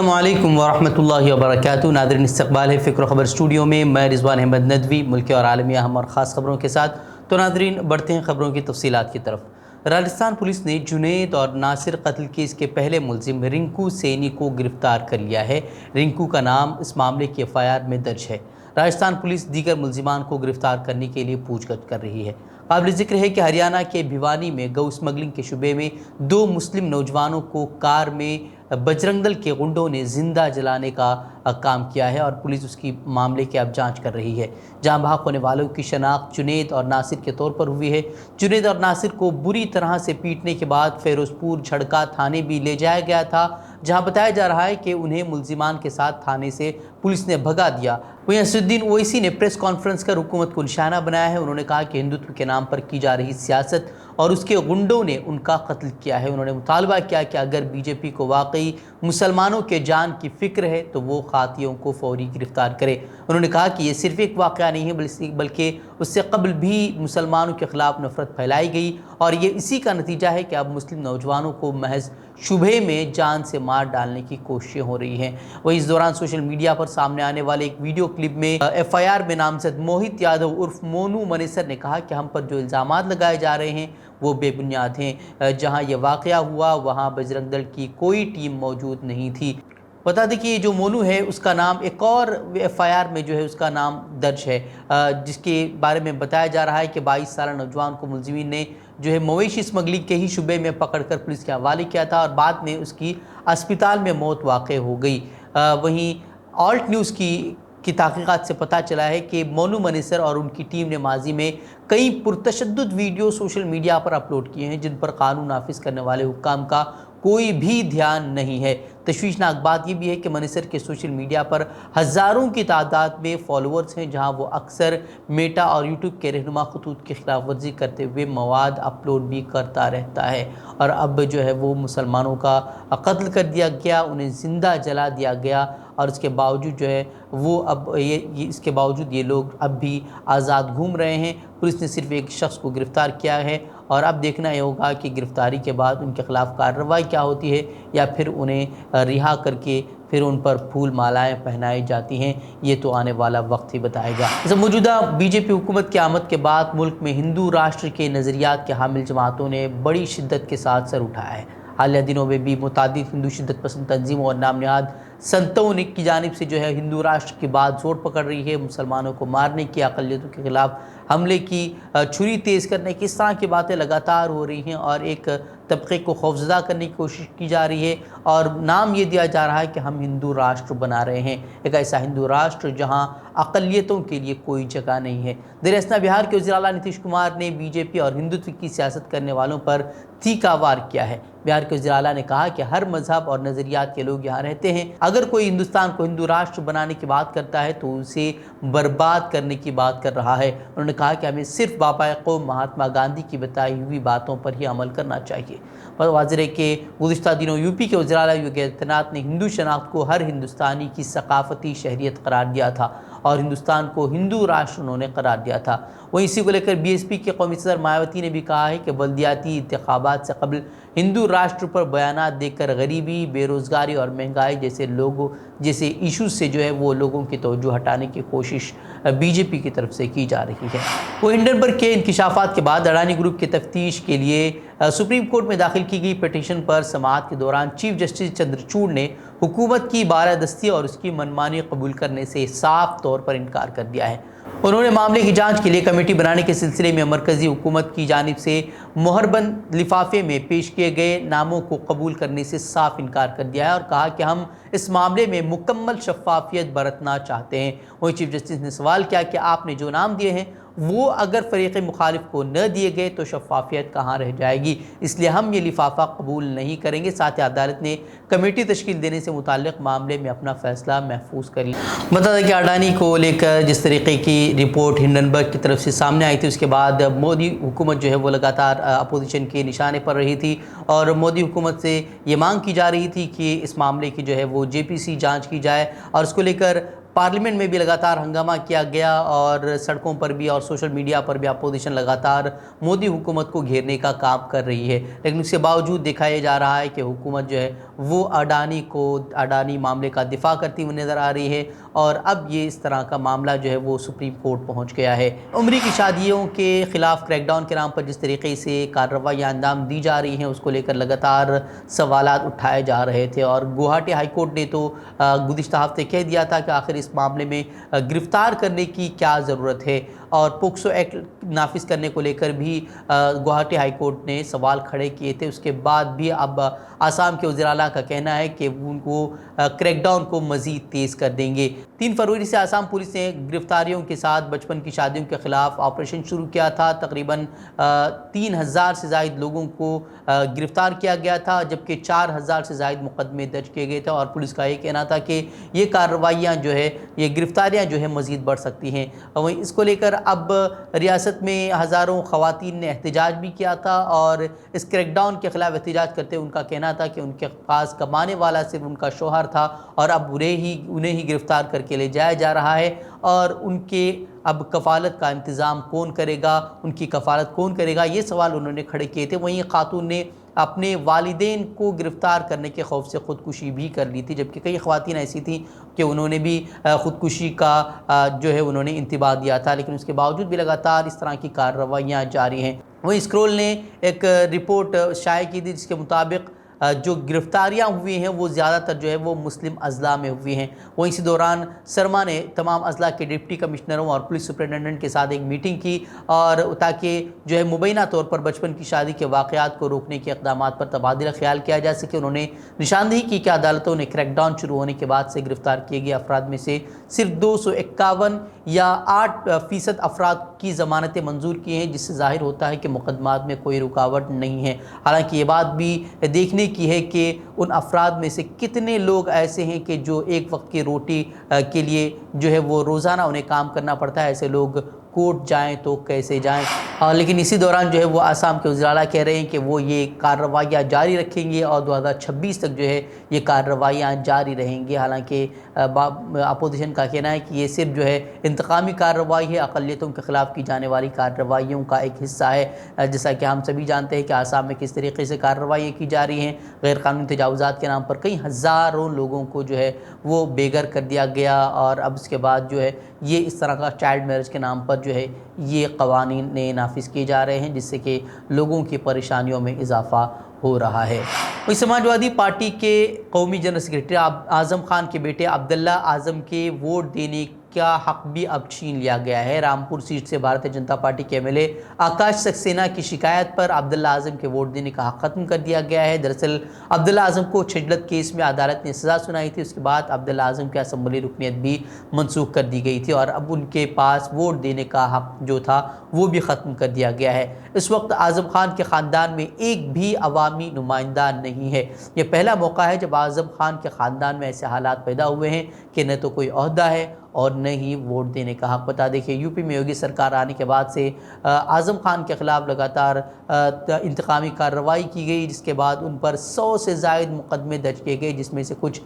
السلام علیکم ورحمۃ اللہ وبرکاتہ۔ ناظرین، استقبال ہے فکر و خبر اسٹوڈیو میں، میں رضوان احمد ندوی، ملکی اور عالمی اہم اور خاص خبروں کے ساتھ۔ تو ناظرین، بڑھتے ہیں خبروں کی تفصیلات کی طرف۔ راجستھان پولیس نے جنید اور ناصر قتل کیس کے پہلے ملزم رنکو سینی کو گرفتار کر لیا ہے۔ رنکو کا نام اس معاملے کی FIR میں درج ہے۔ راجستھان پولیس دیگر ملزمان کو گرفتار کرنے کے لیے پوچھ گچھ کر رہی ہے۔ قابل ذکر ہے کہ ہریانہ کے بھیوانی میں گو اسمگلنگ کے شبے میں 2 مسلم نوجوانوں کو کار میں بجرنگ دل کے غنڈوں نے زندہ جلانے کا کام کیا ہے اور پولیس اس کی معاملے کی اب جانچ کر رہی ہے۔ جہاں بحق ہونے والوں کی شناخت جنید اور ناصر کے طور پر ہوئی ہے۔ جنید اور ناصر کو بری طرح سے پیٹنے کے بعد فیروز پور جھڑکا تھانے بھی لے جایا گیا تھا، جہاں بتایا جا رہا ہے کہ انہیں ملزمان کے ساتھ تھانے سے پولیس نے بھگا دیا۔ وہیں اسد الدین اویسی نے پریس کانفرنس کر حکومت کو نشانہ بنایا ہے۔ انہوں نے کہا کہ ہندوتو کے نام پر کی جا رہی سیاست اور اس کے غنڈوں نے ان کا قتل کیا ہے۔ انہوں نے مطالبہ کیا کہ اگر BJP کو واقعی مسلمانوں کے جان کی فکر ہے تو وہ قاتلوں کو فوری گرفتار کرے۔ انہوں نے کہا کہ یہ صرف ایک واقعہ نہیں ہے بلکہ اس سے قبل بھی مسلمانوں کے خلاف نفرت پھیلائی گئی اور یہ اسی کا نتیجہ ہے کہ اب مسلم نوجوانوں کو محض شبہ میں جان سے مار ڈالنے کی کوششیں ہو رہی ہیں۔ وہیں اس دوران سوشل میڈیا پر سامنے آنے والے ایک ویڈیو کلپ میں FIR میں نامزد موہت یادو عرف مونو منیسر نے کہا کہ ہم پر جو الزامات لگائے جا رہے ہیں وہ بے بنیاد ہیں۔ جہاں یہ واقعہ ہوا وہاں بجرنگ دل کی کوئی ٹیم موجود نہیں تھی۔ بتا دیں کہ یہ جو مونو ہے اس کا نام ایک اور FIR میں جو ہے اس کا نام درج ہے، جس کے بارے میں بتایا جا رہا ہے کہ 22 سالہ نوجوان کو ملزمین نے جو ہے مویشی اسمگلنگ کے ہی شبے میں پکڑ کر پولیس کے حوالے کیا تھا اور بعد میں اس کی اسپتال میں موت واقع ہو گئی۔ وہیں آلٹ نیوز کی تحقیقات سے پتہ چلا ہے کہ مونو منیسر اور ان کی ٹیم نے ماضی میں کئی پرتشدد ویڈیو سوشل میڈیا پر اپلوڈ کیے ہیں جن پر قانون نافذ کرنے والے حکام کا کوئی بھی دھیان نہیں ہے۔ تشویشناک بات یہ بھی ہے کہ منیسر کے سوشل میڈیا پر ہزاروں کی تعداد میں فالوورز ہیں، جہاں وہ اکثر میٹا اور یوٹیوب کے رہنما خطوط کی خلاف ورزی کرتے ہوئے مواد اپلوڈ بھی کرتا رہتا ہے۔ اور اب جو ہے وہ مسلمانوں کا قتل کر دیا گیا، انہیں زندہ جلا دیا گیا اور اس کے باوجود جو ہے وہ اس کے باوجود یہ لوگ اب بھی آزاد گھوم رہے ہیں۔ پولیس نے صرف ایک شخص کو گرفتار کیا ہے اور اب دیکھنا یہ ہوگا کہ گرفتاری کے بعد ان کے خلاف کارروائی کیا ہوتی ہے یا پھر انہیں رہا کر کے پھر ان پر پھول مالائیں پہنائی جاتی ہیں، یہ تو آنے والا وقت ہی بتائے گا۔ موجودہ BJP حکومت کی آمد کے بعد ملک میں ہندو راشٹر کے نظریات کے حامل جماعتوں نے بڑی شدت کے ساتھ سر اٹھایا ہے۔ حالیہ دنوں میں بھی متعدد ہندو شدت پسند تنظیموں اور نام نہاد سنتوں کی جانب سے جو ہے ہندو راشٹر کی بات زور پکڑ رہی ہے، مسلمانوں کو مارنے کی، اقلیتوں کے خلاف حملے کی، چھری تیز کرنے کی، اس طرح کی باتیں لگاتار ہو رہی ہیں اور ایک طبقے کو خوفزدہ کرنے کی کوشش کی جا رہی ہے اور نام یہ دیا جا رہا ہے کہ ہم ہندو راشٹر بنا رہے ہیں، ایک ایسا ہندو راشٹر جہاں اقلیتوں کے لیے کوئی جگہ نہیں ہے۔ در اثنا بہار کے وزیر اعلیٰ نتیش کمار نے BJP اور ہندوتو کی سیاست کرنے والوں پر تیکا وار کیا ہے۔ بہار کے وزیر اعلیٰ نے کہا کہ ہر مذہب اور نظریات کے لوگ یہاں رہتے ہیں، اگر کوئی ہندوستان کو ہندو راشٹر بنانے کی بات کرتا ہے تو اسے برباد کرنے کی بات کر رہا ہے۔ انہوں نے کہا کہ ہمیں صرف بابائے قوم مہاتما گاندھی کی بتائی ہوئی باتوں پر ہی عمل کرنا چاہیے۔ واضح ہے کہ گزشتہ دنوں UP کے وزیر اعلیٰ یوگی آدتیہ ناتھ نے ہندو شناخت کو ہر ہندوستانی کی ثقافتی شہریت قرار دیا تھا اور ہندوستان کو ہندو راشٹر انہوں نے قرار دیا تھا۔ وہیں اسی کو لے کر BSP کے قومی صدر مایاوتی نے بھی کہا ہے کہ بلدیاتی انتخابات سے قبل ہندو راشٹر پر بیانات دے کر غریبی، بے روزگاری اور مہنگائی جیسے ایشوز سے جو ہے وہ لوگوں کی توجہ ہٹانے کی کوشش BJP کی طرف سے کی جا رہی ہے۔ وہ ہنڈنبرگ کے انکشافات کے بعد اڈانی گروپ کی تفتیش کے لیے سپریم کورٹ میں داخل کی گئی پٹیشن پر سماعت کے دوران چیف جسٹس چندرچوڑ نے حکومت کی بالادستی اور اس کی منمانی قبول کرنے سے صاف طور پر انکار کر دیا ہے۔ انہوں نے معاملے کی جانچ کے لیے کمیٹی بنانے کے سلسلے میں مرکزی حکومت کی جانب سے مہربند لفافے میں پیش کیے گئے ناموں کو قبول کرنے سے صاف انکار کر دیا ہے اور کہا کہ ہم اس معاملے میں مکمل شفافیت برتنا چاہتے ہیں۔ وہیں چیف جسٹس نے سوال کیا کہ آپ نے جو نام دیے ہیں وہ اگر فریق مخالف کو نہ دیے گئے تو شفافیت کہاں رہ جائے گی، اس لیے ہم یہ لفافہ قبول نہیں کریں گے۔ ساتھ ہی عدالت نے کمیٹی تشکیل دینے سے متعلق معاملے میں اپنا فیصلہ محفوظ کر لیا۔ بتا دیں کہ اڈانی کو لے کر جس طریقے کی رپورٹ ہنڈنبرگ کی طرف سے سامنے آئی تھی اس کے بعد مودی حکومت جو ہے وہ لگاتار اپوزیشن کے نشانے پر رہی تھی اور مودی حکومت سے یہ مانگ کی جا رہی تھی کہ اس معاملے کی جو ہے وہ JPC جانچ کی جائے اور اس کو لے کر پارلیمنٹ میں بھی لگاتار ہنگامہ کیا گیا اور سڑکوں پر بھی اور سوشل میڈیا پر بھی اپوزیشن لگاتار مودی حکومت کو گھیرنے کا کام کر رہی ہے، لیکن اس کے باوجود دکھایا جا رہا ہے کہ حکومت جو ہے وہ اڈانی معاملے کا دفاع کرتی ہوئی نظر آ رہی ہے، اور اب یہ اس طرح کا معاملہ جو ہے وہ سپریم کورٹ پہنچ گیا ہے۔ عمری کی شادیوں کے خلاف کریک ڈاؤن کے نام پر جس طریقے سے کارروائیاں انجام دی جا رہی ہیں اس کو لے کر لگاتار سوالات اٹھائے جا رہے تھے، اور گوہاٹی ہائی کورٹ نے تو گزشتہ ہفتے کہہ دیا تھا کہ آخر اس معاملے میں گرفتار کرنے کی کیا ضرورت ہے، اور پوکسو ایکٹ نافذ کرنے کو لے کر بھی گوہاٹی ہائی کورٹ نے سوال کھڑے کیے تھے۔ اس کے بعد بھی اب آسام کے وزیر اعلیٰ کا کہنا ہے کہ وہ کریک ڈاؤن کو مزید تیز کر دیں گے۔ 3 فروری سے آسام پولیس نے گرفتاریوں کے ساتھ بچپن کی شادیوں کے خلاف آپریشن شروع کیا تھا۔ تقریباً 3000 سے زائد لوگوں کو گرفتار کیا گیا تھا، جبکہ 4000 سے زائد مقدمے درج کیے گئے تھے، اور پولیس کا یہ کہنا تھا کہ یہ کارروائیاں جو ہے، یہ گرفتاریاں جو ہے مزید بڑھ سکتی ہیں۔ اس کو لے کر اب ریاست میں ہزاروں خواتین نے احتجاج بھی کیا تھا، اور اس کریک ڈاؤن کے خلاف احتجاج کرتے ان کا کہنا تھا کہ ان کے پاس کمانے والا صرف ان کا شوہر تھا، اور اب انہیں ہی گرفتار کر کے لے جایا جا رہا ہے، اور ان کے اب کفالت کا انتظام کون کرے گا، ان کی کفالت کون کرے گا، یہ سوال انہوں نے کھڑے کیے تھے۔ وہیں خاتون نے اپنے والدین کو گرفتار کرنے کے خوف سے خودکشی بھی کر لی تھی، جبکہ کئی خواتین ایسی تھیں کہ انہوں نے بھی خودکشی کا جو ہے انہوں نے انتباہ دیا تھا، لیکن اس کے باوجود بھی لگاتار اس طرح کی کارروائیاں جاری ہیں۔ وہیں اسکرول نے ایک رپورٹ شائع کی تھی جس کے مطابق جو گرفتاریاں ہوئی ہیں وہ زیادہ تر جو ہے وہ مسلم اضلاع میں ہوئی ہیں۔ وہ اسی دوران سرما نے تمام اضلاع کے ڈپٹی کمشنروں اور پولیس سپرنٹنڈنٹ کے ساتھ ایک میٹنگ کی، اور تاکہ جو ہے مبینہ طور پر بچپن کی شادی کے واقعات کو روکنے کے اقدامات پر تبادلہ خیال کیا جا سکے۔ انہوں نے نشاندہی کی کہ عدالتوں نے کریک ڈاؤن شروع ہونے کے بعد سے گرفتار کیے گئے افراد میں سے صرف 251 یا 8% افراد کی ضمانتیں منظور کی ہیں، جس سے ظاہر ہوتا ہے کہ مقدمات میں کوئی رکاوٹ نہیں ہے۔ حالانکہ یہ بات بھی دیکھنے کی ہے کہ ان افراد میں سے کتنے لوگ ایسے ہیں کہ جو ایک وقت کی روٹی کے لیے جو ہے وہ روزانہ انہیں کام کرنا پڑتا ہے، ایسے لوگ کورٹ جائیں تو کیسے جائیں۔ لیکن اسی دوران جو ہے وہ آسام کے وزیر اعلیٰ کہہ رہے ہیں کہ وہ یہ کارروائیاں جاری رکھیں گے اور 2026 تک جو ہے یہ کارروائیاں جاری رہیں گی۔ حالانکہ اپوزیشن کا کہنا ہے کہ یہ صرف جو ہے انتقامی کارروائی ہے، اقلیتوں کے خلاف کی جانے والی کارروائیوں کا ایک حصہ ہے۔ جیسا کہ ہم سبھی جانتے ہیں کہ آسام میں کس طریقے سے کارروائیاں کی جا رہی ہیں، غیر قانونی تجاوزات کے نام پر کئی ہزاروں لوگوں کو جو ہے وہ بے گھر کر دیا گیا، اور اب اس کے بعد جو ہے یہ اس طرح کا چائلڈ میرج کے نام پر جو ہے یہ قوانین نافذ کیے جا رہے ہیں، جس سے کہ لوگوں کی پریشانیوں میں اضافہ ہو رہا ہے۔ سماجوادی پارٹی کے قومی جنرل سیکرٹری اعظم خان کے بیٹے عبداللہ اعظم کے ووٹ دینے کا حق بھی اب چھین لیا گیا ہے۔ رامپور سیٹ سے بھارتیہ جنتا پارٹی کے M L A Akash Saxena کی شکایت پر عبداللہ اعظم کے ووٹ دینے کا حق ختم کر دیا گیا ہے۔ دراصل عبداللہ اعظم کو چھجلت کیس میں عدالت نے سزا سنائی تھی، اس کے بعد عبداللہ اعظم کی اسمبلی رکنیت بھی منسوخ کر دی گئی تھی، اور اب ان کے پاس ووٹ دینے کا حق جو تھا وہ بھی ختم کر دیا گیا ہے۔ اس وقت اعظم خان کے خاندان میں ایک بھی عوامی نمائندہ نہیں ہے۔ یہ پہلا موقع ہے جب اعظم خان کے خاندان میں ایسے حالات پیدا ہوئے ہیں کہ نہ تو کوئی عہدہ ہے اور نہ ہی ووٹ دینے کا حق۔ بتا دیں کہ یو پی میں یوگی سرکار آنے کے بعد سے اعظم خان کے خلاف لگاتار انتقامی کارروائی کی گئی، جس کے بعد ان پر 100 سے زائد مقدمے درج کیے گئے، جس میں سے کچھ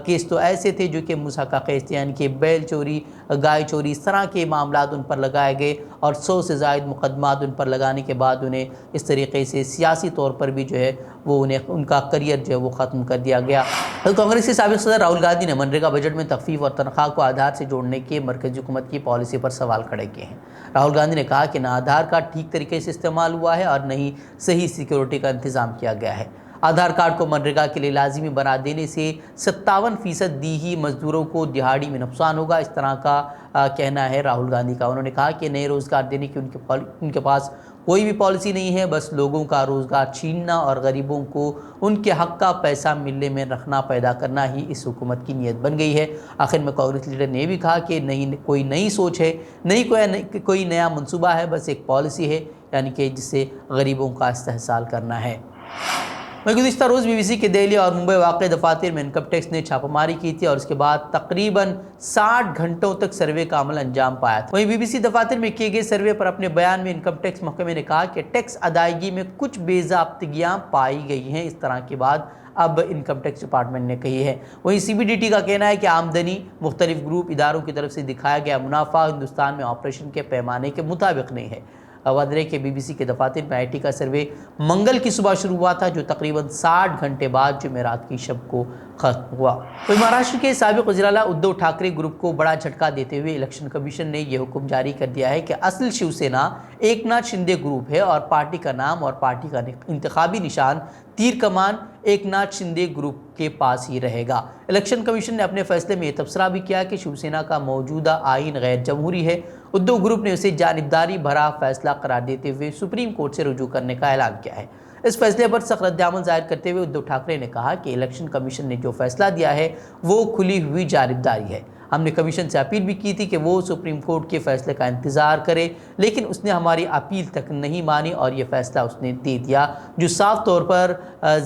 کیس تو ایسے تھے جو کہ مسحقہ قسط یعنی کہ بیل چوری، گائے چوری، اس طرح کے معاملات ان پر لگائے گئے، اور 100 سے زائد مقدمات ان پر لگانے کے بعد انہیں اس طریقے سے سیاسی طور پر بھی جو ہے وہ ان کا کریئر جو ہے وہ ختم کر دیا گیا۔ کانگریس کے سابق صدر راہل گاندھی نے منریگا بجٹ میں تخفیف اور تنخواہ کو آدھار سے جوڑنے کے مرکزی حکومت کی پالیسی پر سوال کھڑے کیے ہیں۔ راہل گاندھی نے کہا کہ نہ آدھار کارڈ ٹھیک طریقے سے استعمال ہوا ہے اور نہ ہی صحیح سیکیورٹی کا انتظام کیا گیا ہے۔ آدھار کارڈ کو منریگا کے لیے لازمی بنا دینے سے 57% دیہی مزدوروں کو دہاڑی میں نقصان ہوگا، اس طرح کا کہنا ہے راہل گاندھی کا۔ انہوں نے کہا کہ نئے روزگار دینے کی ان کے پاس کوئی بھی پالیسی نہیں ہے، بس لوگوں کا روزگار چھیننا اور غریبوں کو ان کے حق کا پیسہ ملنے میں رکھنا پیدا کرنا ہی اس حکومت کی نیت بن گئی ہے۔ آخر میں کانگریس لیڈر نے بھی کہا کہ کوئی نئی سوچ ہے، کوئی نیا منصوبہ ہے، بس ایک پالیسی ہے، یعنی کہ جس سے غریبوں کا استحصال کرنا ہے۔ گزشتہ روز بی بی سی کے دہلی اور ممبئی واقع دفاتر میں انکم ٹیکس نے چھاپہ ماری کی تھی، اور اس کے بعد تقریباً 60 گھنٹوں تک سروے کا عمل انجام پایا تھا۔ وہیں بی بی سی دفاتر میں کیے گئے سروے پر اپنے بیان میں انکم ٹیکس محکمے نے کہا کہ ٹیکس ادائیگی میں کچھ بے ضابطگیاں پائی گئی ہیں۔ اس طرح کے بعد اب انکم ٹیکس ڈپارٹمنٹ نے کہی ہے۔ وہیں CBDT کا کہنا ہے کہ آمدنی مختلف گروپ اداروں کی طرف سے دکھایا گیا منافع ہندوستان میں آپریشن کے پیمانے کے مطابق نہیں ہے۔ وادرے کے BBC کے دفاتر میں IT کا سروے منگل کی صبح شروع ہوا تھا، جو تقریباً 60 گھنٹے بعد جمعرات کی شب کو ختم ہوا۔ مہاراشٹر کے سابق وزیر اعلیٰ ادھو ٹھاکرے گروپ کو بڑا جھٹکا دیتے ہوئے الیکشن کمیشن نے یہ حکم جاری کر دیا ہے کہ اصل شیو سینا ایکناتھ شندے گروپ ہے اور پارٹی کا نام اور پارٹی کا انتخابی نشان تیر کمان ایکناتھ شندے گروپ کے پاس ہی رہے گا۔ الیکشن کمیشن نے اپنے فیصلے میں یہ تبصرہ بھی کیا کہ شیو سینا کا موجودہ آئین غیر جمہوری ہے۔ ادھو گروپ نے اسے جانبداری بھرا فیصلہ قرار دیتے ہوئے سپریم کورٹ سے رجوع کرنے کا اعلان کیا ہے۔ اس فیصلے پر سخت رد عمل ظاہر کرتے ہوئے ادھو ٹھاکرے نے کہا کہ الیکشن کمیشن نے جو فیصلہ دیا ہے وہ کھلی ہوئی جانبداری ہے۔ ہم نے کمیشن سے اپیل بھی کی تھی کہ وہ سپریم کورٹ کے فیصلے کا انتظار کرے، لیکن اس نے ہماری اپیل تک نہیں مانی اور یہ فیصلہ اس نے دے دیا، جو صاف طور پر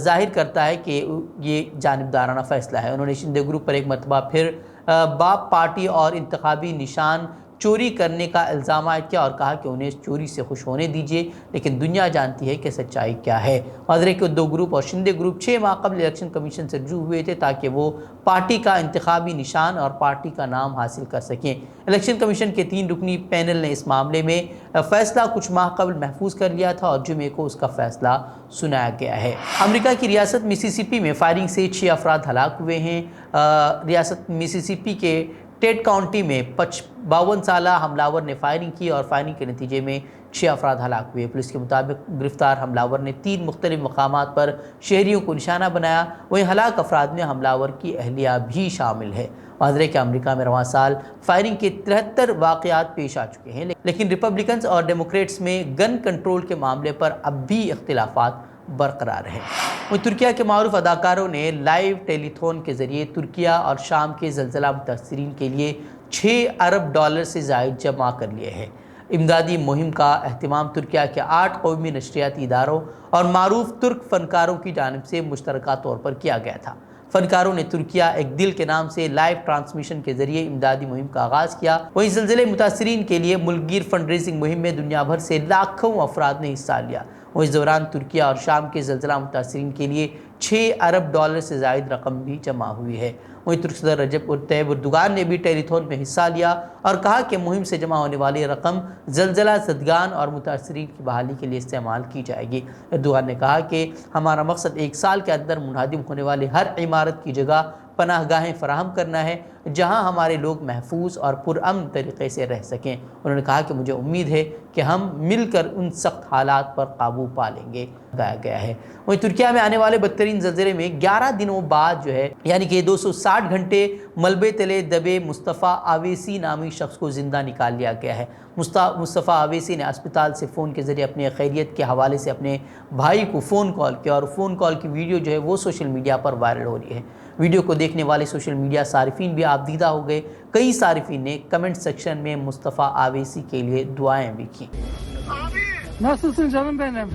ظاہر کرتا ہے کہ یہ جانبدارانہ فیصلہ ہے۔ انہوں نے شندے گروپ پر ایک مرتبہ پھر باپ پارٹی اور انتخابی نشان چوری کرنے کا الزام عائد کیا اور کہا کہ انہیں اس چوری سے خوش ہونے دیجیے، لیکن دنیا جانتی ہے کہ سچائی کیا ہے۔ وادرے کے ادھو گروپ اور شندے گروپ 6 ماہ قبل الیکشن کمیشن سے رجوع ہوئے تھے تاکہ وہ پارٹی کا انتخابی نشان اور پارٹی کا نام حاصل کر سکیں۔ الیکشن کمیشن کے 3 رکنی پینل نے اس معاملے میں فیصلہ کچھ ماہ قبل محفوظ کر لیا تھا اور جمعے کو اس کا فیصلہ سنایا گیا ہے۔ امریکہ کی ریاست مسیسپی میں فائرنگ سے 6 افراد ہلاک ہوئے ہیں۔ ریاست مسیسپی کے ٹیٹ کاؤنٹی میں 52 سالہ حملہ نے فائرنگ کی اور فائرنگ کے نتیجے میں 6 افراد ہلاک ہوئے۔ پولیس کے مطابق گرفتار حملہ نے 3 مختلف مقامات پر شہریوں کو نشانہ بنایا۔ وہیں ہلاک افراد میں حملہ کی اہلیہ بھی شامل ہے۔ واضح کہ امریکہ میں رواں سال فائرنگ کے 73 واقعات پیش آ چکے ہیں، لیکن ریپبلکنز اور ڈیموکریٹس میں گن کنٹرول کے معاملے پر اب بھی اختلافات برقرار ہیں۔ ترکیہ کے معروف اداکاروں نے لائیو ٹیلی تھون کے ذریعے ترکیہ اور شام کے زلزلہ متاثرین کے لیے $6 ارب سے زائد جمع کر لیے ہیں۔ امدادی مہم کا اہتمام ترکیہ کے 8 قومی نشریاتی اداروں اور معروف ترک فنکاروں کی جانب سے مشترکہ طور پر کیا گیا تھا۔ فنکاروں نے ترکیہ ایک دل کے نام سے لائیو ٹرانسمیشن کے ذریعے امدادی مہم کا آغاز کیا۔ وہیں زلزلے متاثرین کے لیے ملک گیر فنڈ ریزنگ مہم میں دنیا بھر سے لاکھوں افراد نے حصہ لیا۔ وہ اس دوران ترکیہ اور شام کے زلزلہ متاثرین کے لیے $6 ارب سے زائد رقم بھی جمع ہوئی ہے۔ وہیں ترک صدر رجب طیب اردوغان نے بھی ٹیلی تھون میں حصہ لیا اور کہا کہ مہم سے جمع ہونے والی رقم زلزلہ زدگان اور متاثرین کی بحالی کے لیے استعمال کی جائے گی۔ اردوغان نے کہا کہ ہمارا مقصد 1 سال کے اندر منہدم ہونے والی ہر عمارت کی جگہ پناہ گاہیں فراہم کرنا ہے جہاں ہمارے لوگ محفوظ اور پرامن طریقے سے رہ سکیں۔ انہوں نے کہا کہ مجھے امید ہے کہ ہم مل کر ان سخت حالات پر قابو پا لیں گے۔ کہا گیا ہے وہیں ترکیہ میں آنے والے بدترین زلزلے میں 11 دنوں بعد یعنی کہ 260 گھنٹے ملبے تلے دبے مصطفیٰ آویسی نامی شخص کو زندہ نکال لیا گیا ہے۔ مصطفیٰ آویسی نے اسپتال سے فون کے ذریعے اپنے خیریت کے حوالے سے اپنے بھائی کو فون کال کیا اور فون کال کی ویڈیو وہ سوشل میڈیا پر وائرل ہو رہی ہے۔ ویڈیو کو دیکھنے والے سوشل میڈیا صارفین بھی آبدیدہ ہو گئے۔ کئی صارفین نے کمنٹ سیکشن میں مصطفیٰ آویسی کے لیے دعائیں بھی کی۔ Nasılsın canım benim?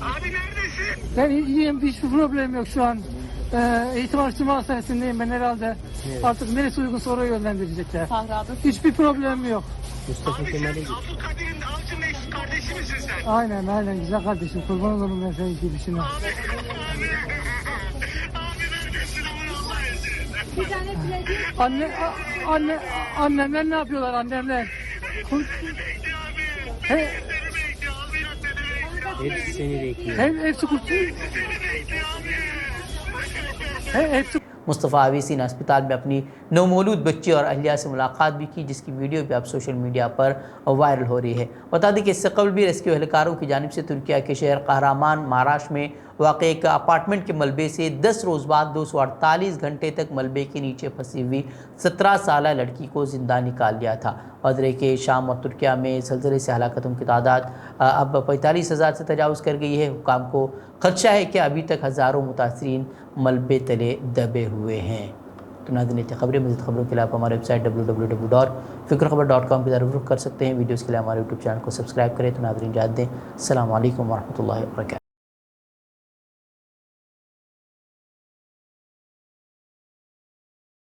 Abi neredesin? Ben iyiyim, hiçbir problem yok şu an. Eğitim Araştırma Hastanesi'ndeyim ben herhalde. Artık neresi uygunsa oraya yönlendirecekler. Hiçbir problem yok. Abi sen Abdülkadir'in Avcı'nın ex kardeşi misin sen? Aynen güzel kardeşim. Kurban olurum ben senin gidişine. Abi neredesin ama Allah izniyle. Bir tane plajı. Annemler ne yapıyorlar annemler? Seni bekliyor abi. He, Seni bekliyor abi ya seni bekliyor. Hepsi seni bekliyor. hepsi kurtuluyor. Seni bekliyor abi. Hepsi مصطفیٰ آویسی نے اسپتال میں اپنی نومولود بچی اور اہلیہ سے ملاقات بھی کی، جس کی ویڈیو بھی اب سوشل میڈیا پر وائرل ہو رہی ہے۔ بتا دیں کہ اس سے قبل بھی ریسکیو اہلکاروں کی جانب سے ترکیہ کے شہر قہرمان مہاراشٹر میں واقع ایک اپارٹمنٹ کے ملبے سے 10 روز بعد 248 گھنٹے تک ملبے کے نیچے پھنسی ہوئی 17 سالہ لڑکی کو زندہ نکال لیا تھا۔ وادرے کے شام اور ترکیہ میں زلزلے سے ہلاکتوں کی تعداد اب 45,000 سے تجاوز کر گئی ہے۔ حکام کو خدشہ ہے کہ ابھی تک ہزاروں متاثرین ملبے تلے دبے ہوئے ہیں۔ تو ناظرین خبریں مزید خبروں کے لیے آپ ہمارے ویب سائٹ www.fikrkhabar.com کی طرف رخ کر سکتے ہیں۔ ویڈیوز کے لیے ہمارے یوٹیوب چینل کو سبسکرائب کریں۔ تو ناظرین اجازت دیں، السلام علیکم ورحمۃ اللہ وبرکاتہ۔